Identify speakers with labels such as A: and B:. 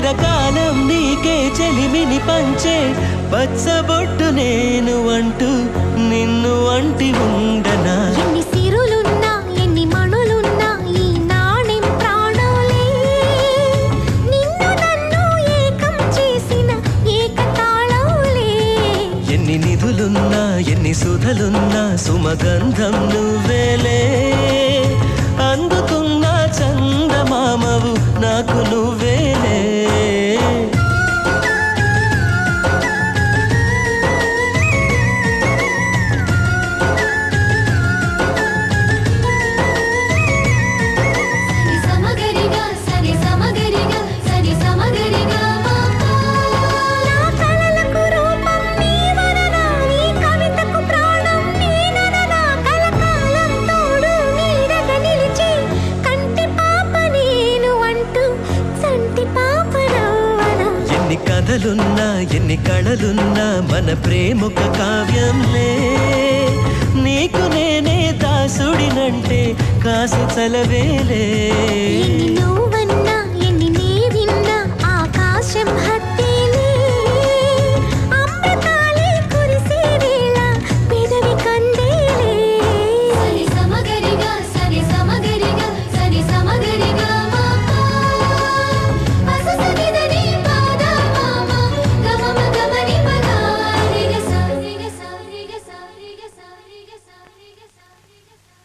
A: కలకాలం నీకే చెలిమిని పంచే పచ్చబొట్టు నేను అంటూ నిన్ను అంటి ఉండనా.
B: ఎన్ని సిరులున్నా ఎన్ని మణులున్నా ఈ నాణెం ప్రాణాలే, నిన్ను నన్ను ఏకం చేసిన ఏకతాళంలే.
A: ఎన్ని నిధులున్నా ఎన్ని సుధలున్నా సుమగంధం నువ్వేలే. అందుకున్న చందమామవు నాకు నువ్వేలే. ఎన్ని కథలున్నా ఎన్ని కళలున్నా మన ప్రేమొక కావ్యంలే. నీకు నేనే దాసుడినంటే కాసి చలవేలే.
B: నువ్వు